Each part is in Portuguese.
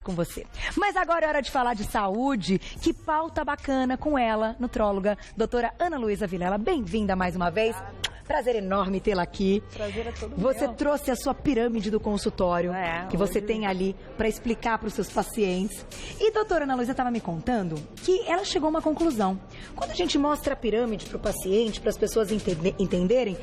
com você. Mas agora é hora de falar de saúde. Que pauta bacana com ela, nutróloga, doutora Ana Luísa Vilela. Bem-vinda mais uma vez. Prazer enorme tê-la aqui. Prazer é todo Você meu. trouxe a sua pirâmide do consultório, que você tem ali para explicar para os seus pacientes. E doutora Ana Luísa estava me contando que ela chegou a uma conclusão. Quando a gente mostra a pirâmide para o paciente, para as pessoas entenderem,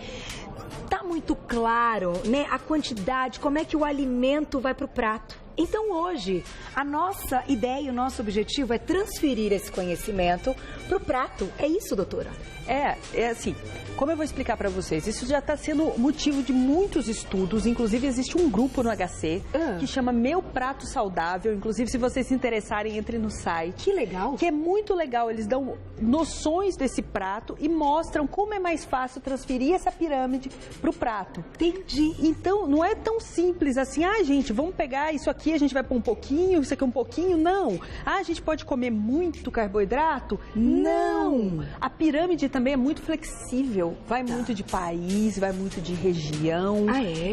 tá muito claro, né, a quantidade, como é que o alimento vai para o prato. Então hoje, a nossa ideia, o nosso objetivo é transferir esse conhecimento para o prato. É isso, doutora? É assim, como eu vou explicar para vocês, isso já está sendo motivo de muitos estudos, inclusive existe um grupo no HC que chama Meu Prato Saudável, inclusive se vocês se interessarem, entre no site. Que legal! Que é muito legal, eles dão noções desse prato e mostram como é mais fácil transferir essa pirâmide para o prato. Entendi. Então, não é tão simples assim, gente, vamos pegar isso aqui, a gente vai pôr um pouquinho, isso aqui um pouquinho, não. A gente pode comer muito carboidrato? Não! A pirâmide também é muito flexível, vai muito de país, vai muito de região.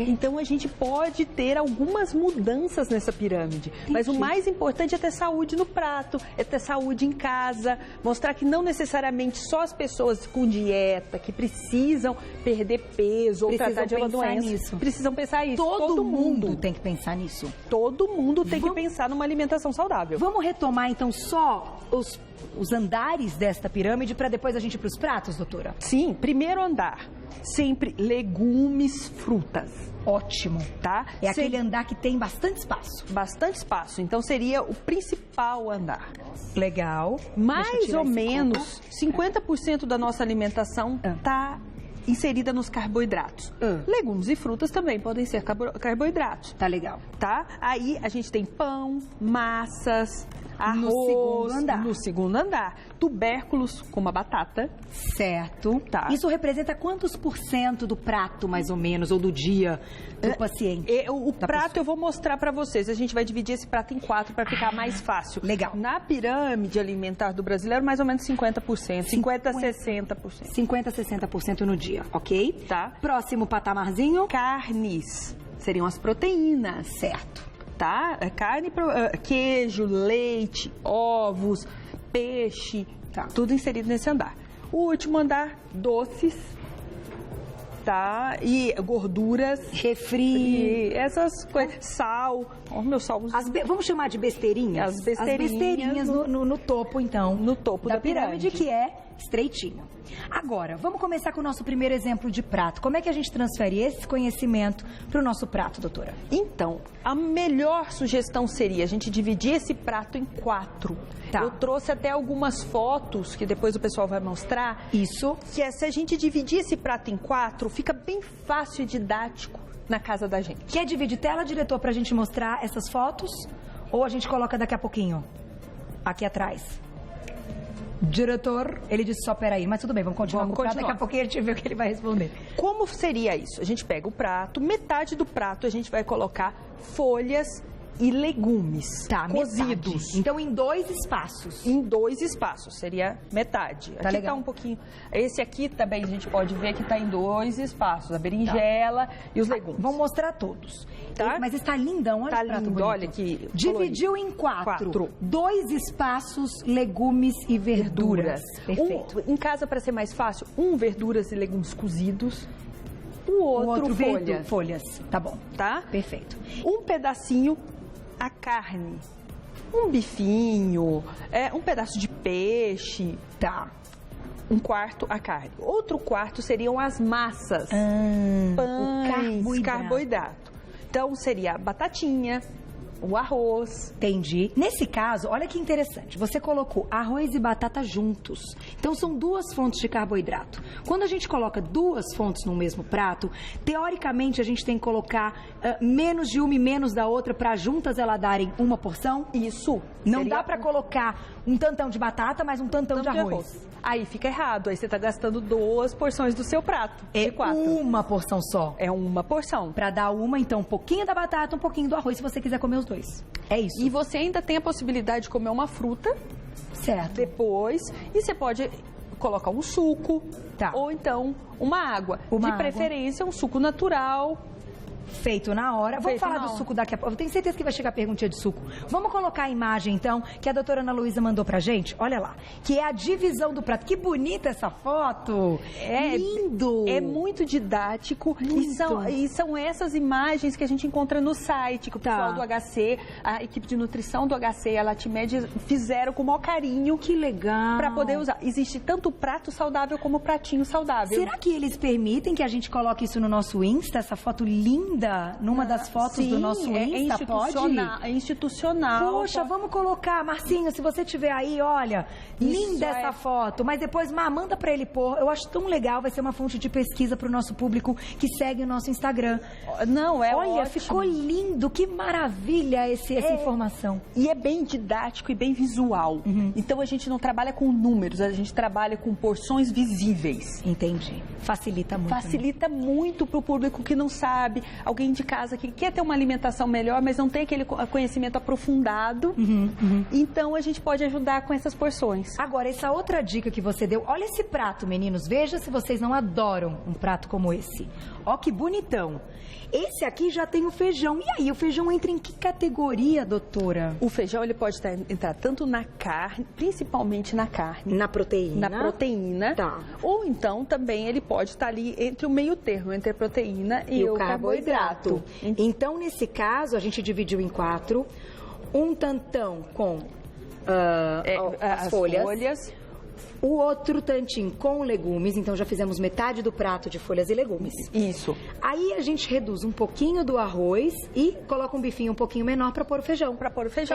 Então a gente pode ter algumas mudanças nessa pirâmide. Entendi. Mas o mais importante é ter saúde no prato, é ter saúde em casa, mostrar que não necessariamente só as pessoas com dieta, que precisam perder peso ou tratar de uma doença, precisam pensar nisso. Todo mundo tem que pensar nisso. Todo mundo tem que pensar numa alimentação saudável. Vamos retomar então só os andares desta pirâmide para depois a gente ir para os pratos, doutora? Sim, primeiro andar, sempre legumes, frutas. Ótimo. Tá? É aquele andar que tem bastante espaço. Bastante espaço, então seria o principal andar. Legal. Mais ou menos 50% da nossa alimentação está inserida nos carboidratos. Legumes e frutas também podem ser carboidratos. Tá legal. Tá? Aí a gente tem pão, massas, arroz. No segundo andar. Tubérculos, como a batata. Certo. Tá. Isso representa quantos % do prato, mais ou menos, ou do dia do paciente? O prato eu vou mostrar para vocês. A gente vai dividir esse prato em 4 para ficar mais fácil. Legal. Na pirâmide alimentar do brasileiro, mais ou menos 50%. 50 a 60%. 50 a 60% no dia, ok? Tá. Próximo patamarzinho. Carnes. Seriam as proteínas. Certo. Tá? Carne, queijo, leite, ovos, peixe, tudo inserido nesse andar. O último andar, doces, tá? E gorduras, refri, essas coisas, sal, meu sal. Vamos chamar de besteirinhas? As besteirinhas no topo, então. No topo da pirâmide, que é estreitinho. Agora, vamos começar com o nosso primeiro exemplo de prato. Como é que a gente transfere esse conhecimento para o nosso prato, doutora? Então, a melhor sugestão seria a gente dividir esse prato em 4. Tá. Eu trouxe até algumas fotos que depois o pessoal vai mostrar. Isso. Que é, se a gente dividir esse prato em 4, fica bem fácil e didático na casa da gente. Quer dividir tela, diretor, para a gente mostrar essas fotos? Ou a gente coloca daqui a pouquinho? Aqui atrás. Diretor, ele disse só peraí, mas tudo bem, vamos continuar com o prato, daqui a pouquinho a gente vê o que ele vai responder. Como seria isso? A gente pega o prato, metade do prato a gente vai colocar folhas e legumes cozidos. Metade. Então em 2 espaços. Em 2 espaços, seria metade. Tá aqui legal. Tá um pouquinho. Esse aqui também a gente pode ver que está em 2 espaços, a berinjela e os legumes. Vamos mostrar todos. Tá? Mas está lindão, olha tá esse prato lindo, bonito. olha aqui. Dividiu em 4. 2 espaços, legumes e verduras. Perfeito. Em casa, para ser mais fácil, verduras e legumes cozidos. O outro folhas. Tá bom. Tá? Perfeito. Um pedacinho a carne. Um bifinho, um pedaço de peixe. Tá. Um quarto a carne. Outro quarto seriam as massas. Pães, carboidrato. Então seria a batatinha, o arroz. Entendi. Nesse caso, olha que interessante. Você colocou arroz e batata juntos. Então são 2 fontes de carboidrato. Quando a gente coloca 2 fontes no mesmo prato, teoricamente a gente tem que colocar menos de uma e menos da outra para juntas elas darem uma porção? Isso. Não dá para colocar um tantão de batata, mais um tantão de arroz. Aí fica errado. Aí você está gastando 2 porções do seu prato. É de 4. Uma porção só. É uma porção. Para dar então um pouquinho da batata, um pouquinho do arroz, se você quiser comer os 2. É isso. E você ainda tem a possibilidade de comer uma fruta. Certo. Depois. E você pode colocar um suco. Tá. Ou então uma água. De preferência, um suco natural. Feito na hora. Vamos falar do suco daqui a pouco. Eu tenho certeza que vai chegar a perguntinha de suco. Vamos colocar a imagem, então, que a doutora Ana Luísa mandou pra gente. Olha lá. Que é a divisão do prato. Que bonita essa foto. É lindo. É muito didático. E são essas imagens que a gente encontra no site, que o pessoal do HC, a equipe de nutrição do HC, a Latimed, fizeram com o maior carinho. Que legal. Pra poder usar. Existe tanto prato saudável como pratinho saudável. Será que eles permitem que a gente coloque isso no nosso Insta, essa foto linda? Numa das fotos do nosso Insta, pode? É institucional. Poxa, vamos colocar. Marcinho, se você tiver aí, olha, linda essa foto. Mas depois, manda pra ele pôr. Eu acho tão legal, vai ser uma fonte de pesquisa pro nosso público que segue o nosso Instagram. Olha, ótimo. Ficou lindo. Que maravilha essa informação. E é bem didático e bem visual. Então, a gente não trabalha com números, a gente trabalha com porções visíveis. Entendi. Facilita muito. Facilita muito pro público que não sabe. Alguém de casa que quer ter uma alimentação melhor, mas não tem aquele conhecimento aprofundado. Então, a gente pode ajudar com essas porções. Agora, essa outra dica que você deu, olha esse prato, meninos. Veja se vocês não adoram um prato como esse. Ó, que bonitão. Esse aqui já tem o feijão. E aí, o feijão entra em que categoria, doutora? O feijão, ele pode entrar tanto na carne, principalmente na carne. Na proteína. Na proteína. Tá. Ou então, também, ele pode estar ali entre o meio termo, entre a proteína e o carboidrato. Então, nesse caso, a gente dividiu em 4. Um tantão com as folhas. O outro tantinho com legumes, então já fizemos metade do prato de folhas e legumes. Isso. Aí a gente reduz um pouquinho do arroz e coloca um bifinho um pouquinho menor para pôr o feijão.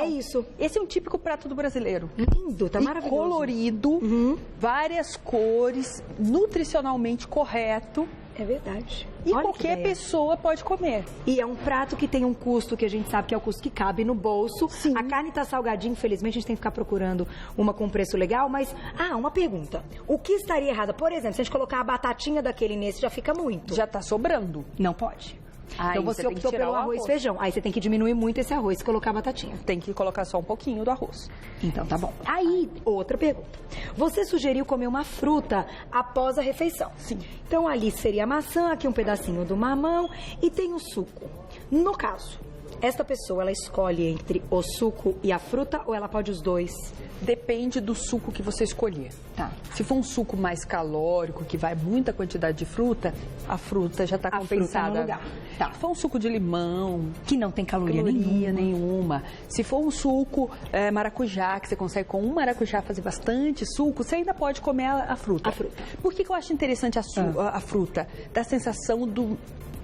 É isso. Esse é um típico prato do brasileiro. Lindo, tá maravilhoso. Colorido, várias cores, nutricionalmente correto. É verdade. E qualquer pessoa pode comer. E é um prato que tem um custo que a gente sabe que é o custo que cabe no bolso. Sim. A carne tá salgadinha, infelizmente a gente tem que ficar procurando uma com preço legal, mas... uma pergunta. O que estaria errado? Por exemplo, se a gente colocar a batatinha daquele nesse, já fica muito. Já tá sobrando. Não pode. Então você optou pelo arroz e feijão. Aí você tem que diminuir muito esse arroz e colocar a batatinha. Tem que colocar só um pouquinho do arroz. Então tá bom. Aí, outra pergunta. Você sugeriu comer uma fruta após a refeição. Sim. Então ali seria a maçã, aqui um pedacinho do mamão e tem o suco. No caso, esta pessoa, ela escolhe entre o suco e a fruta ou ela pode os dois? Depende do suco que você escolher. Tá. Se for um suco mais calórico, que vai muita quantidade de fruta, a fruta já está compensada. No lugar. Tá. Se for um suco de limão, que não tem caloria nenhuma. Se for um suco maracujá, que você consegue com um maracujá fazer bastante suco, você ainda pode comer a fruta. Por que eu acho interessante a fruta? Dá a sensação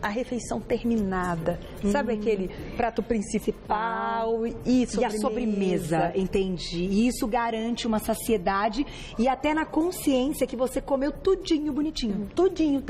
a refeição terminada. Sabe aquele prato principal e a sobremesa? Entendi. E isso garante uma saciedade e até na consciência que você comeu tudinho bonitinho. Tudinho.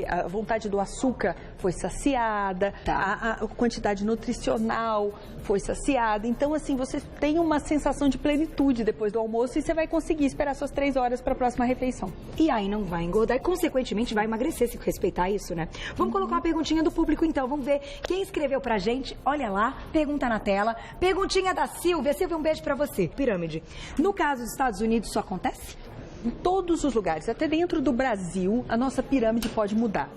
A vontade do açúcar foi saciada, a quantidade nutricional foi saciada. Então, assim, você tem uma sensação de plenitude depois do almoço e você vai conseguir esperar suas 3 horas para a próxima refeição. E aí não vai engordar e, consequentemente, vai emagrecer se respeitar isso, né? Vamos colocar uma perguntinha do público, então. Vamos ver quem escreveu pra gente. Olha lá, pergunta na tela. Perguntinha da Silvia. Silvia, um beijo pra você. Pirâmide. No caso dos Estados Unidos, isso acontece? Em todos os lugares, até dentro do Brasil, a nossa pirâmide pode mudar.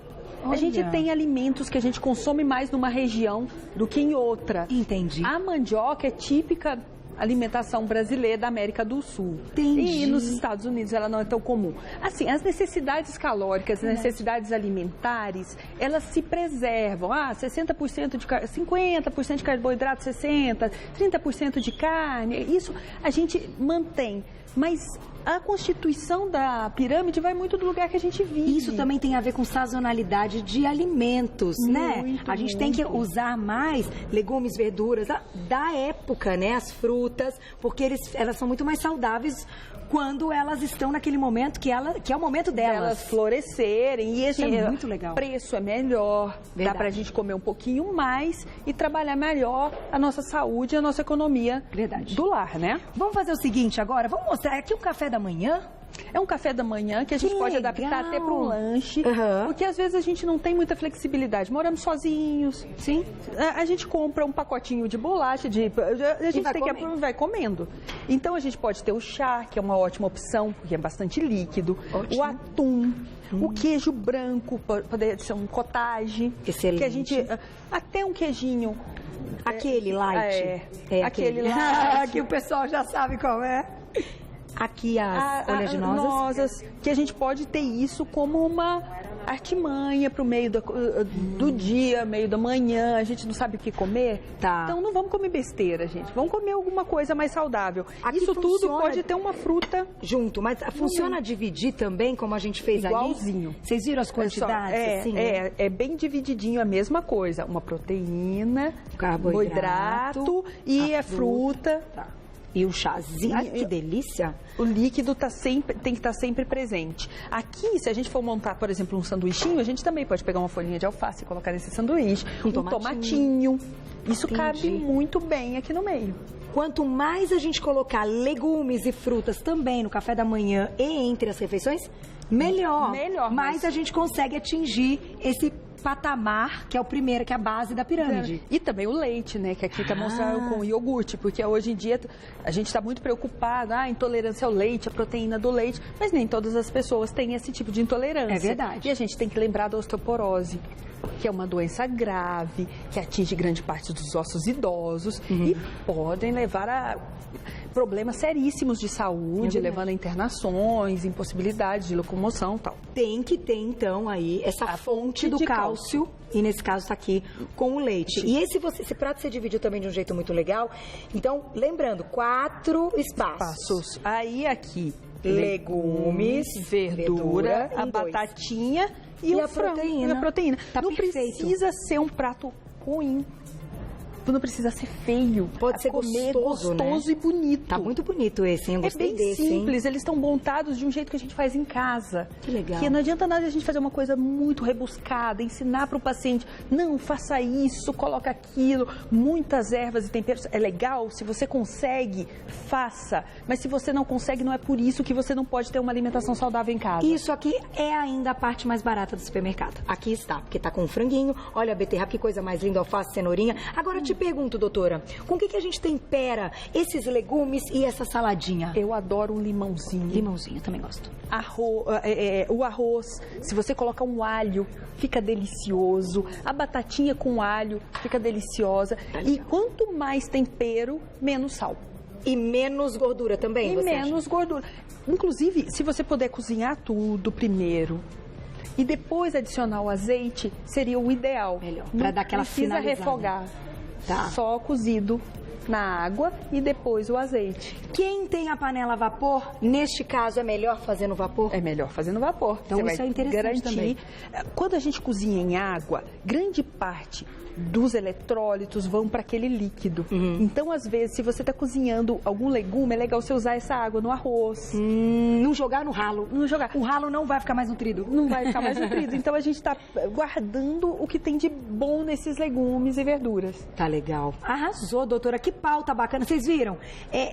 Olha. A gente tem alimentos que a gente consome mais numa região do que em outra. Entendi. A mandioca é típica alimentação brasileira da América do Sul. Entendi. E nos Estados Unidos ela não é tão comum. Assim, as necessidades calóricas, as necessidades alimentares, elas se preservam. 50% de carboidrato, 60%, 30% de carne. Isso a gente mantém. Mas a constituição da pirâmide vai muito do lugar que a gente vive. Isso também tem a ver com sazonalidade de alimentos, né? A gente tem que usar mais legumes, verduras da época, né? As frutas, porque elas são muito mais saudáveis quando elas estão naquele momento que é o momento delas florescerem. E esse é muito legal. O preço é melhor, Verdade. Dá pra gente comer um pouquinho mais e trabalhar melhor a nossa saúde e a nossa economia Verdade. do lar, né? Vamos fazer o seguinte agora, vamos mostrar aqui um café da manhã. É um café da manhã que a gente pode adaptar até para um lanche, porque às vezes a gente não tem muita flexibilidade. Moramos sozinhos. Sim. A gente compra um pacotinho de bolacha, a gente vai comendo. Então a gente pode ter o chá, que é uma ótima opção, porque é bastante líquido. Ótimo. O atum, o queijo branco, pode ser um cottage. Excelente. Que a gente, até um queijinho. Aquele light. Aquele light. Que o pessoal já sabe qual é. Aqui as oleaginosas. Que a gente pode ter isso como uma artimanha para o meio do dia, meio da manhã, a gente não sabe o que comer. Tá. Então não vamos comer besteira, gente. Vamos comer alguma coisa mais saudável. Aqui isso tudo pode ter uma fruta junto, mas funciona dividir também, como a gente fez igualzinho. Ali? Vocês viram as quantidades? É bem divididinho a mesma coisa. Uma proteína, carboidrato e a fruta. Tá. E o chazinho, ai, que delícia! O líquido tem que estar sempre presente. Aqui, se a gente for montar, por exemplo, um sanduichinho, a gente também pode pegar uma folhinha de alface e colocar nesse sanduíche. Um tomatinho. Isso cabe muito bem aqui no meio. Quanto mais a gente colocar legumes e frutas também no café da manhã e entre as refeições, melhor. Mais a gente consegue atingir esse patamar, que é o primeiro, que é a base da pirâmide. E também o leite, né? Que aqui está mostrado com iogurte, porque hoje em dia a gente está muito preocupado, intolerância ao leite, a proteína do leite, mas nem todas as pessoas têm esse tipo de intolerância. É verdade. E a gente tem que lembrar da osteoporose, que é uma doença grave, que atinge grande parte dos ossos idosos e podem levar a problemas seríssimos de saúde, levando a internações, impossibilidade de locomoção e tal. Tem que ter, então, aí essa fonte do cálcio, e nesse caso está aqui com o leite. E esse prato você dividiu também de um jeito muito legal. Então, lembrando, 4 espaços. Aí aqui, legumes, verdura, a batatinha e a proteína. Tá não precisa ser um prato ruim. Não precisa ser feio. Pode ser gostoso, né? E bonito. Tá muito bonito esse, hein? Eu gostei desse, bem simples, eles estão montados de um jeito que a gente faz em casa. Que legal. Porque não adianta nada a gente fazer uma coisa muito rebuscada, ensinar para o paciente, não, faça isso, coloca aquilo, muitas ervas e temperos. É legal, se você consegue, faça. Mas se você não consegue, não é por isso que você não pode ter uma alimentação saudável em casa. Isso aqui é ainda a parte mais barata do supermercado. Aqui está, porque tá com um franguinho, olha a beterraba, que coisa mais linda, alface, cenourinha. Agora te pergunto, doutora, com que a gente tempera esses legumes e essa saladinha? Eu adoro um limãozinho. Limãozinho, eu também gosto. O arroz, se você coloca um alho, fica delicioso. A batatinha com alho fica deliciosa. E quanto mais tempero, menos sal. E menos gordura também, você acha? Menos gordura. Inclusive, se você puder cozinhar tudo primeiro e depois adicionar o azeite, seria o ideal. Melhor, para dar aquela finalizada. Não precisa refogar. Tá. Só cozido na água e depois o azeite. Quem tem a panela a vapor, neste caso, é melhor fazer no vapor? É melhor fazer no vapor. Então isso é interessante também. Quando a gente cozinha em água, grande parte dos eletrólitos vão para aquele líquido. Então, às vezes, se você está cozinhando algum legume, é legal você usar essa água no arroz. Não jogar no ralo. Não jogar. O ralo não vai ficar mais nutrido. Não vai ficar mais nutrido. Então, a gente está guardando o que tem de bom nesses legumes e verduras. Tá legal. Arrasou, doutora. Que pauta bacana. Vocês viram?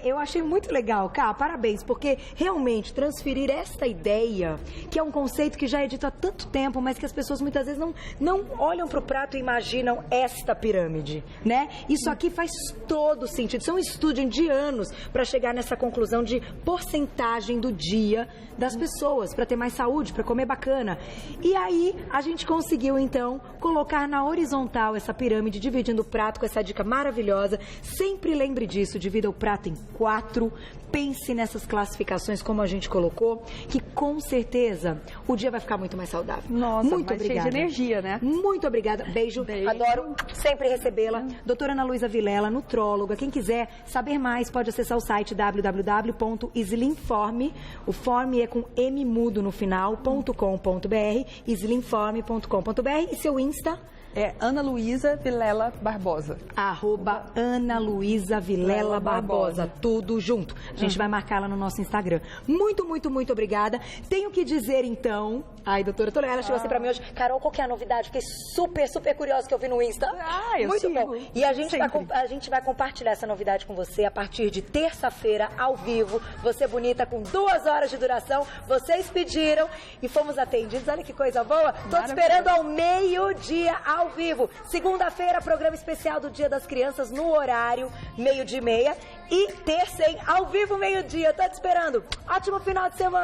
Eu achei muito legal, Cá. Parabéns, porque realmente transferir esta ideia, que é um conceito que já é dito há tanto tempo, mas que as pessoas muitas vezes não olham para o prato e imaginam esta pirâmide, né? Isso aqui faz todo sentido. Isso é um estudo de anos para chegar nessa conclusão de porcentagem do dia das pessoas, para ter mais saúde, para comer bacana. E aí, a gente conseguiu, então, colocar na horizontal essa pirâmide, dividindo o prato com essa dica maravilhosa. Sempre lembre disso, divida o prato em 4. Pense nessas classificações, como a gente colocou, que com certeza o dia vai ficar muito mais saudável. Nossa, muito obrigada. Cheio de energia, né? Muito obrigada. Beijo. Adoro sempre recebê-la. Doutora Ana Luísa Vilela, nutróloga. Quem quiser saber mais, pode acessar o site www.slimform. O form é com M mudo no final, .com.br, slimform.com.br. E seu Insta? É Ana Luísa Vilela Barbosa. @Ana Luísa Vilela Barbosa. Tudo junto. A gente vai marcar lá no nosso Instagram. Muito, muito, muito obrigada. Tenho que dizer, então... Ai, doutora, ela chegou assim pra mim hoje. Carol, qual que é a novidade? Fiquei super, super curiosa que eu vi no Insta. Eu muito sigo. bom. E a gente vai compartilhar essa novidade com você a partir de terça-feira, ao vivo. Você bonita, com 2 horas de duração. Vocês pediram e fomos atendidos. Olha que coisa boa. Tô te esperando ao meio-dia, ao vivo. Segunda-feira, programa especial do Dia das Crianças, no horário 12:30. E terça, hein? Ao vivo, meio-dia. Tô te esperando. Ótimo final de semana.